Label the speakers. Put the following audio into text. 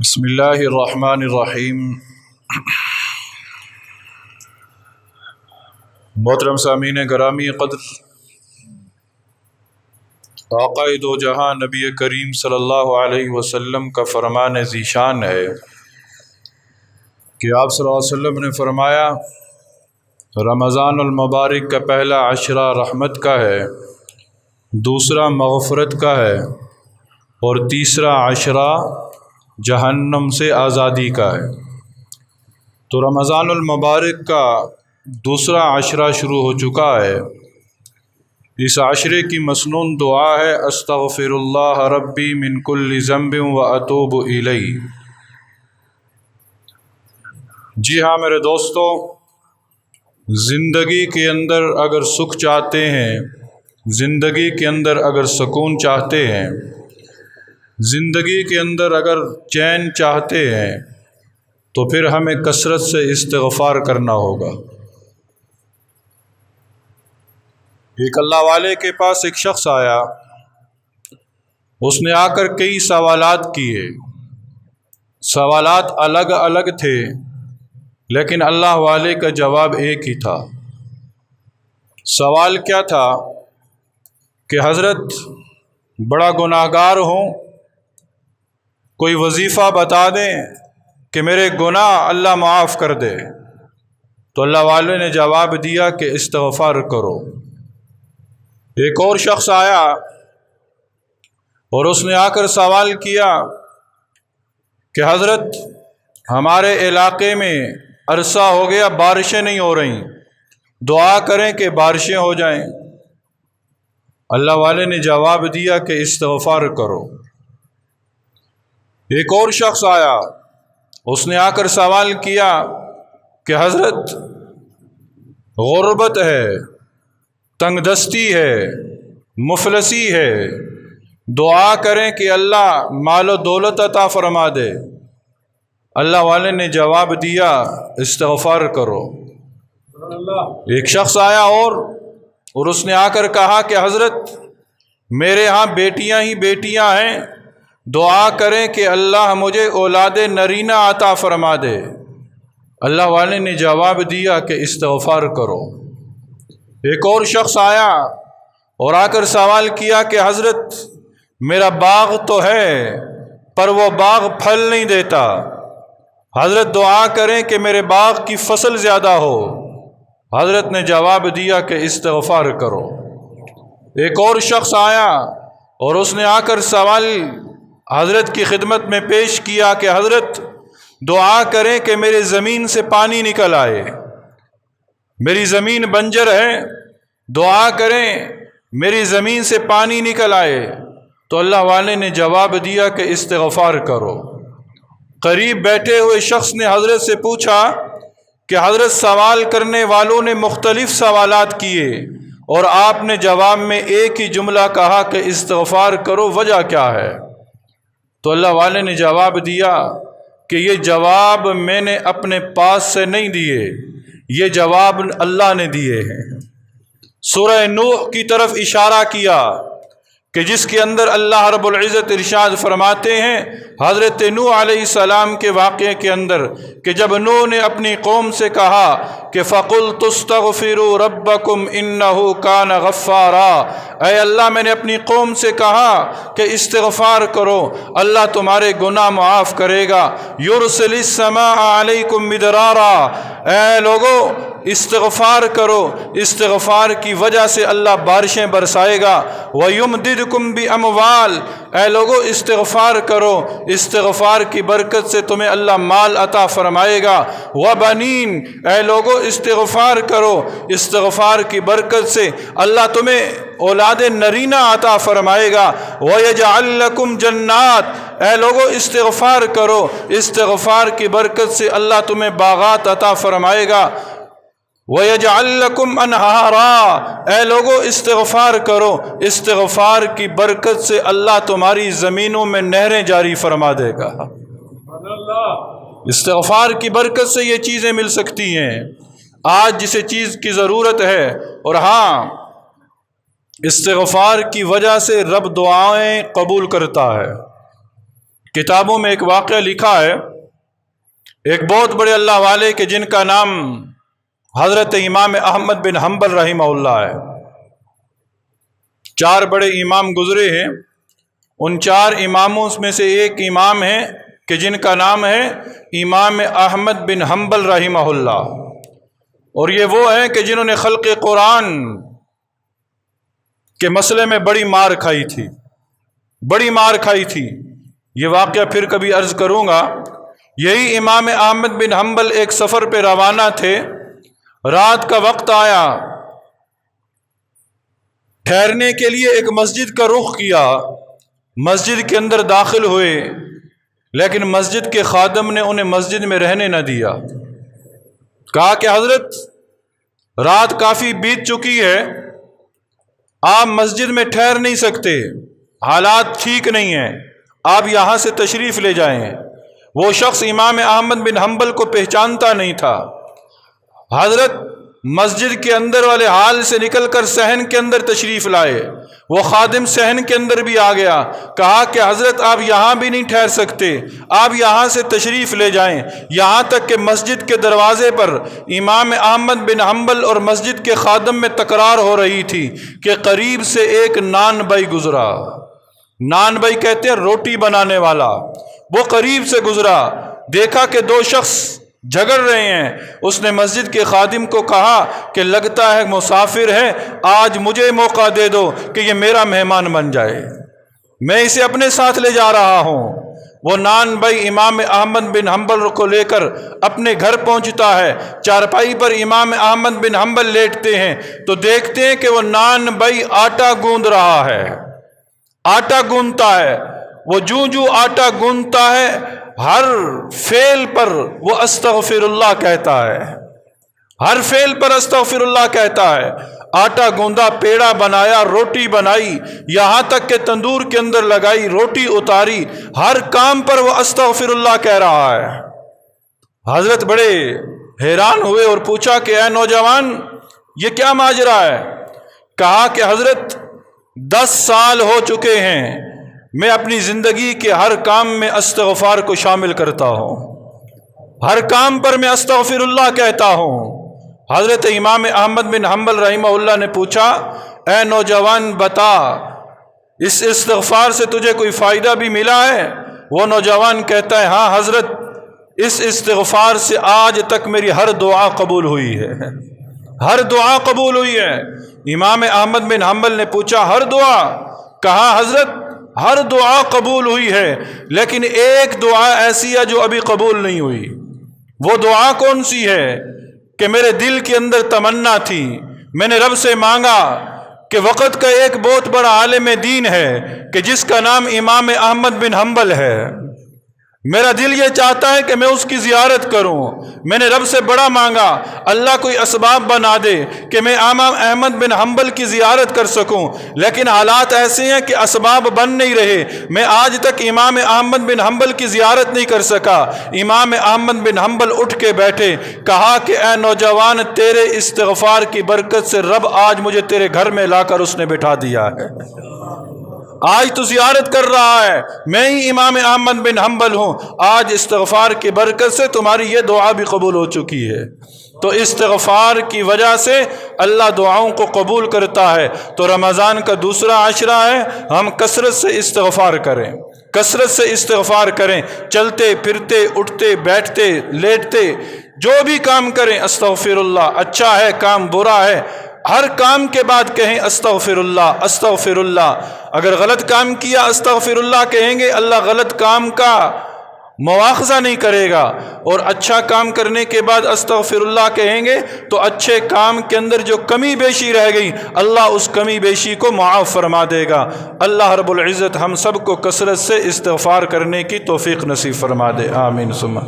Speaker 1: بسم اللہ الرحمن الرحیم۔ محترم سامعین گرامی قدر، آقا دو جہاں نبی کریم صلی اللہ علیہ وسلم کا فرمان ذیشان ہے کہ آپ صلی اللہ علیہ وسلم نے فرمایا رمضان المبارک کا پہلا عشرہ رحمت کا ہے، دوسرا مغفرت کا ہے اور تیسرا عشرہ جہنم سے آزادی کا ہے۔ تو رمضان المبارک کا دوسرا عشرہ شروع ہو چکا ہے۔ اس عشرے کی مسنون دعا ہے استغفر اللہ ربی من کل ذنب و اتوب الیہ۔ جی ہاں میرے دوستو، زندگی کے اندر اگر سکھ چاہتے ہیں، زندگی کے اندر اگر سکون چاہتے ہیں، زندگی کے اندر اگر چین چاہتے ہیں تو پھر ہمیں کثرت سے استغفار کرنا ہوگا۔ ایک اللہ والے کے پاس ایک شخص آیا، اس نے آ کر کئی سوالات کیے، سوالات الگ الگ تھے لیکن اللہ والے کا جواب ایک ہی تھا۔ سوال کیا تھا کہ حضرت بڑا گناہگار ہوں، کوئی وظیفہ بتا دیں کہ میرے گناہ اللہ معاف کر دے۔ تو اللہ والے نے جواب دیا کہ استغفار کرو۔ ایک اور شخص آیا اور اس نے آ کر سوال کیا کہ حضرت ہمارے علاقے میں عرصہ ہو گیا بارشیں نہیں ہو رہی، دعا کریں کہ بارشیں ہو جائیں۔ اللہ والے نے جواب دیا کہ استغفار کرو۔ ایک اور شخص آیا، اس نے آ کر سوال کیا کہ حضرت غربت ہے، تنگ دستی ہے، مفلسی ہے، دعا کریں کہ اللہ مال و دولت عطا فرما دے۔ اللہ والے نے جواب دیا استغفار کرو۔ ایک شخص آیا اور اس نے آ کر کہا کہ حضرت میرے ہاں بیٹیاں ہی بیٹیاں ہیں، دعا کریں کہ اللہ مجھے اولاد نرینہ عطا فرما دے۔ اللہ والے نے جواب دیا کہ استغفار کرو۔ ایک اور شخص آیا اور آ کر سوال کیا کہ حضرت میرا باغ تو ہے پر وہ باغ پھل نہیں دیتا، حضرت دعا کریں کہ میرے باغ کی فصل زیادہ ہو۔ حضرت نے جواب دیا کہ استغفار کرو۔ ایک اور شخص آیا اور اس نے آ کر سوال حضرت کی خدمت میں پیش کیا کہ حضرت دعا کریں کہ میرے زمین سے پانی نکل آئے، میری زمین بنجر ہے، دعا کریں میری زمین سے پانی نکل آئے۔ تو اللہ والے نے جواب دیا کہ استغفار کرو۔ قریب بیٹھے ہوئے شخص نے حضرت سے پوچھا کہ حضرت سوال کرنے والوں نے مختلف سوالات کیے اور آپ نے جواب میں ایک ہی جملہ کہا کہ استغفار کرو، وجہ کیا ہے؟ تو اللہ والے نے جواب دیا کہ یہ جواب میں نے اپنے پاس سے نہیں دیے، یہ جواب اللہ نے دیے ہیں۔ سورہ نوح کی طرف اشارہ کیا کہ جس کے اندر اللہ رب العزت ارشاد فرماتے ہیں حضرت نوح علیہ السلام کے واقعے کے اندر کہ جب نوح نے اپنی قوم سے کہا کہ فَقُلْتُ اسْتَغْفِرُوا رَبَّكُمْ إِنَّهُ كَانَ غَفَّارًا، اے اللہ میں نے اپنی قوم سے کہا کہ استغفار کرو، اللہ تمہارے گناہ معاف کرے گا۔ يُرْسِلِ السَّمَاءَ عَلَيْكُمْ مِدْرَارًا، اے لوگو استغفار کرو، استغفار کی وجہ سے اللہ بارشیں برسائے گا۔ وَيُمْدِدْكُمْ بِأَمْوَالٍ، اے لوگو استغفار کرو، استغفار کی برکت سے تمہیں اللہ مال عطا فرمائے گا۔ وَبَنِينَ، اے لوگو استغفار کرو، استغفار کی برکت سے اللہ تمہیں اولاد نرینہ عطا فرمائے گا۔ وَيَجْعَلْ لَكُمْ جَنَّاتٍ، اے لوگو استغفار کرو، استغفار کی برکت سے اللہ تمہیں باغات عطا فرمائے گا۔ وَيَجْعَلْ لَكُمْ أَنْهَارًا، اے لوگو استغفار کرو، استغفار کی برکت سے اللہ تمہاری زمینوں میں نہریں جاری فرما دے گا۔ استغفار کی برکت سے یہ چیزیں مل سکتی ہیں آج جسے چیز کی ضرورت ہے، اور ہاں استغفار کی وجہ سے رب دعائیں قبول کرتا ہے۔ किताबों में एक वाक़या लिखा है, एक बहुत बड़े अल्लाह वाले के जिनका नाम हज़रत इमाम अहमद बिन हम्बल रहिमहुल्लाह है। 4 बड़े इमाम गुज़रे हैं। उन 4 इमामों में से एक इमाम है कि जिनका नाम है इमाम अहमद बिन हम्बल रहिमहुल्लाह, और ये वो हैं कि जिन्होंने खल्क़ कुरान के मसले में बड़ी मार खाई थी, बड़ी मार खाई थी। ये वाक़या फिर कभी अर्ज़ करूँगा। यही इमाम अहमद बिन हम्बल एक सफ़र पे रवाना थे। रात का वक्त आया, ठहरने के लिए एक मस्जिद का रुख किया। मस्जिद के अंदर दाखिल हुए, लेकिन मस्जिद के खादम ने उन्हें मस्जिद में रहने न दिया। कहा कि हज़रत, रात काफ़ी बीत चुकी है, आप मस्जिद में ठहर नहीं सकते, हालात ठीक नहीं हैं, आप यहाँ से तशरीफ़ ले जाएं। वो शख्स इमाम अहमद बिन हम्बल को पहचानता नहीं था। हज़रत मस्जिद के अंदर वाले हाल से निकलकर सहन के अंदर तशरीफ़ लाए। वो खादिम सहन के अंदर भी आ गया। कहा कि हज़रत, आप यहाँ भी नहीं ठहर सकते, आप यहाँ से तशरीफ़ ले जाएं। यहाँ तक कि मस्जिद के दरवाज़े पर इमाम अहमद बिन हम्बल और मस्जिद के खादिम में तकरार हो रही थी कि करीब से एक नान भाई गुज़रा। नान भाई कहते हैं रोटी बनाने वाला। वो करीब से गुज़रा, देखा कि 2 शख्स झगड़ रहे हैं। उसने मस्जिद के खादिम को कहा कि लगता है मुसाफिर है, आज मुझे मौका दे दो कि ये मेरा मेहमान बन जाए, मैं इसे अपने साथ ले जा रहा हूँ। वो नान भाई इमाम अहमद बिन हम्बल को लेकर अपने घर पहुँचता है। चारपाई पर इमाम अहमद बिन हम्बल लेटते हैं तो देखते हैं कि वो नान भाई आटा गूंद रहा है, आटा गूंदता है। वो जूं जूं आटा गूंदता है, हर फेल पर वो अस्तगफिरुल्लाह कहता है, हर फेल पर अस्तगफिरुल्लाह कहता है। आटा गूंदा, पेड़ा बनाया, रोटी बनाई, यहाँ तक कि तंदूर के अंदर लगाई, रोटी उतारी, हर काम पर वो अस्तगफिरुल्लाह कह रहा है। हजरत बड़े हैरान हुए और पूछा कि ऐ नौजवान, ये क्या माजरा है? कहा कि हजरत, 10 साल हो चुके हैं, मैं अपनी ज़िंदगी के हर काम में अस्तगफार को शामिल करता हूँ, हर काम पर मैं अस्तगफिरुल्लाह कहता हूँ। हज़रत इमाम अहमद बिन हम्बल रहिमहुल्लाह ने पूछा, ऐ नौजवान बता, इस इस्तगफार से तुझे कोई फ़ायदा भी मिला है? वो नौजवान कहता है, हाँ हज़रत, इस इस्तगफार से आज तक मेरी हर दुआ कबूल हुई है, हर दुआ कबूल हुई है। इमाम अहमद बिन हम्बल ने पूछा, हर दुआ? कहा हज़रत, हर दुआ कबूल हुई है, लेकिन एक दुआ ऐसी है जो अभी कबूल नहीं हुई। वो दुआ कौन सी है? कि मेरे दिल के अंदर तमन्ना थी, मैंने रब से मांगा कि वक़्त का एक बहुत बड़ा आलिम दीन है कि जिसका नाम इमाम अहमद बिन हम्बल है, मेरा दिल ये चाहता है कि मैं उसकी ज़ियारत करूं। मैंने रब से बड़ा मांगा, अल्लाह कोई असबाब बना दे कि मैं इमाम अहमद बिन हम्बल की ज़ियारत कर सकूं, लेकिन हालात ऐसे हैं कि असबाब बन नहीं रहे। मैं आज तक इमाम अहमद बिन हम्बल की ज़ियारत नहीं कर सका। इमाम अहमद बिन हम्बल उठ के बैठे, कहा कि ऐ नौजवान, तेरे इस्तिग़फ़ार की बरकत से रब आज मुझे तेरे घर में लाकर उसने बिठा दिया है। आज तो ज़ियारत कर रहा है, मैं ही इमाम अहमद बिन हम्बल हूँ। आज इस्तिग़फ़ार की बरकत से तुम्हारी ये दुआ भी कबूल हो चुकी है। तो इस्तिग़फ़ार की वजह से अल्लाह दुआओं को कबूल करता है। तो रमज़ान का दूसरा आशरा है, हम कसरत से इस्तिग़फ़ार करें, कसरत से इस्तिग़फ़ार करें। चलते फिरते, उठते बैठते, लेटते, जो भी काम करें अस्तग़फ़िरुल्लाह। अच्छा है काम, बुरा है, हर काम के बाद कहें अस्तग़फ़िरुल्लाह, अस्तग़फ़िरुल्लाह। अगर गलत काम किया अस्तग़फ़िरुल्लाह कहेंगे, अल्लाह गलत काम का मुआख़ज़ा नहीं करेगा। और अच्छा काम करने के बाद अस्तग़फ़िरुल्लाह कहेंगे तो अच्छे काम के अंदर जो कमी बेशी रह गई, अल्लाह उस कमी बेशी को मुआफ़ फरमा देगा। अल्लाह रब्बुल इज़्ज़त हम सब को कसरत से इस्तिग़फ़ार करने की तौफ़ीक़ नसीब फरमा दे। आमीन सुम्मा।